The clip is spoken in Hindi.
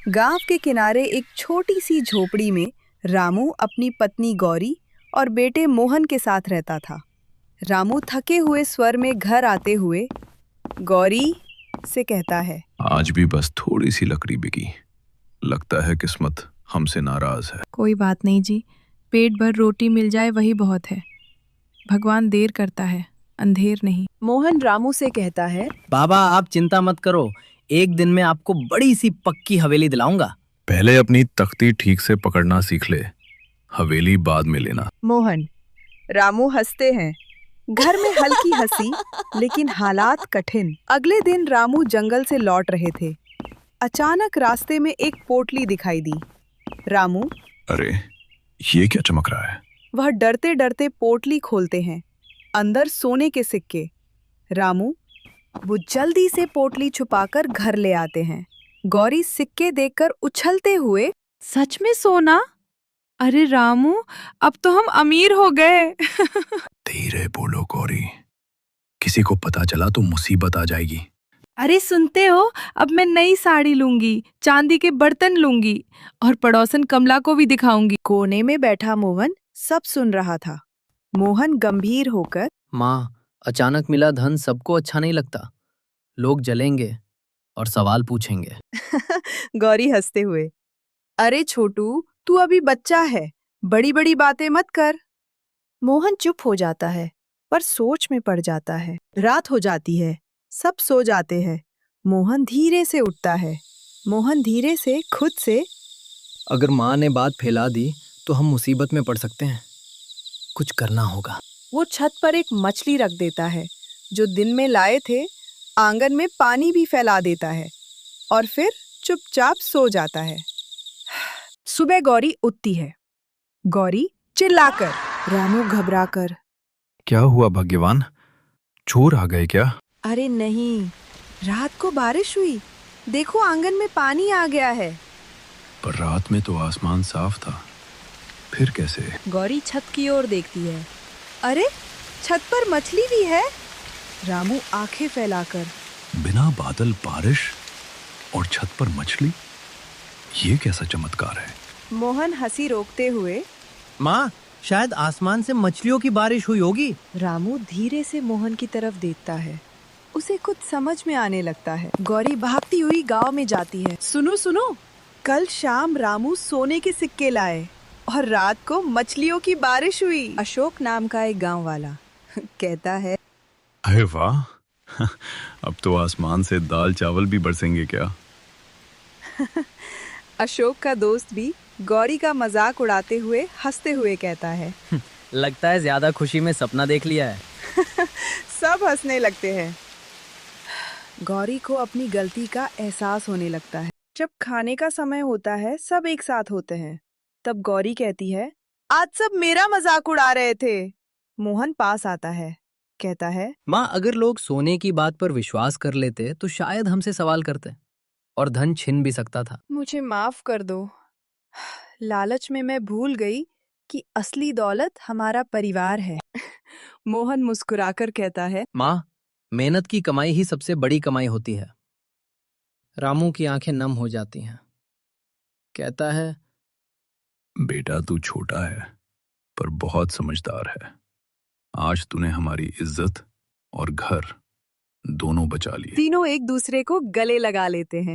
गांव के किनारे एक छोटी सी झोपड़ी में रामू अपनी पत्नी गौरी और बेटे मोहन के साथ रहता था। रामू थके हुए स्वर में घर आते हुए गौरी से कहता है, आज भी बस थोड़ी सी लकड़ी बिकी। लगता है किस्मत हमसे नाराज है। कोई बात नहीं जी, पेट भर रोटी मिल जाए वही बहुत है। भगवान देर करता है, अंधेर नहीं। मोहन रामू से कहता है, बाबा आप चिंता मत करो, एक दिन में आपको बड़ी सी पक्की हवेली दिलाऊंगा। पहले अपनी तख्ती ठीक से पकड़ना सीख ले, हवेली बाद में लेना। मोहन। रामू हंसते हैं। घर में हल्की हंसी, लेकिन हालात कठिन। अगले दिन रामू जंगल से लौट रहे थे। अचानक रास्ते में एक पोटली दिखाई दी। रामू, अरे ये क्या चमक रहा है? वह डरते डरते पोटली खोलते हैं। अंदर सोने के सिक्के। रामू, वो जल्दी से पोटली छुपाकर घर ले आते हैं। गौरी सिक्के देखकर उछलते हुए, सच में सोना? अरे रामू, अब तो हम अमीर हो गए। धीरे बोलो गौरी, किसी को पता चला तो मुसीबत आ जाएगी। अरे सुनते हो, अब मैं नई साड़ी लूंगी, चांदी के बर्तन लूंगी और पड़ोसन कमला को भी दिखाऊंगी। कोने में बैठा मोहन सब सुन रहा था। मोहन गंभीर होकर, माँ, अचानक मिला धन सबको अच्छा नहीं लगता। लोग जलेंगे और सवाल पूछेंगे। गौरी हंसते हुए, अरे छोटू, तू अभी बच्चा है, बड़ी बड़ी बातें मत कर। मोहन चुप हो जाता है, पर सोच में पड़ जाता है। रात हो जाती है, सब सो जाते हैं। मोहन धीरे से उठता है। मोहन धीरे से खुद से, अगर माँ ने बात फैला दी तो हम मुसीबत में पड़ सकते हैं। कुछ करना होगा। वो छत पर एक मछली रख देता है जो दिन में लाए थे। आंगन में पानी भी फैला देता है और फिर चुपचाप सो जाता है। सुबह गौरी उठती है। गौरी चिल्लाकर, रामू घबराकर, क्या हुआ भाग्यवान, चोर आ गए क्या? अरे नहीं, रात को बारिश हुई, देखो आंगन में पानी आ गया है। पर रात में तो आसमान साफ था, फिर कैसे? गौरी छत की ओर देखती है। अरे छत पर मछली भी है। रामू आंखें फैलाकर, बिना बादल बारिश और छत पर मछली, ये कैसा चमत्कार है? मोहन हंसी रोकते हुए, माँ, शायद आसमान से मछलियों की बारिश हुई होगी। रामू धीरे से मोहन की तरफ देखता है। उसे कुछ समझ में आने लगता है। गौरी भागती हुई गांव में जाती है। सुनो सुनो, कल शाम रामू सोने के सिक्के लाए और रात को मछलियों की बारिश हुई। अशोक नाम का एक गांव वाला कहता है, अरे वाह, अब तो आसमान से दाल चावल भी बरसेंगे क्या? अशोक का दोस्त भी गौरी का मजाक उड़ाते हुए हंसते हुए कहता है, लगता है ज्यादा खुशी में सपना देख लिया है। सब हंसने लगते हैं। गौरी को अपनी गलती का एहसास होने लगता है। जब खाने का समय होता है, सब एक साथ होते हैं। तब गौरी कहती है, आज सब मेरा मजाक उड़ा रहे थे। मोहन पास आता है, कहता है, माँ, अगर लोग सोने की बात पर विश्वास कर लेते तो शायद हमसे सवाल करते और धन छिन भी सकता था। मुझे माफ कर दो। लालच में मैं भूल गई कि असली दौलत हमारा परिवार है। मोहन मुस्कुराकर कहता है, माँ, मेहनत की कमाई ही सबसे बड़ी कमाई होती है। रामू की आंखें नम हो जाती हैं। कहता है, बेटा तू छोटा है पर बहुत समझदार है। आज तूने हमारी इज्जत और घर दोनों बचा लिए। तीनों एक दूसरे को गले लगा लेते हैं।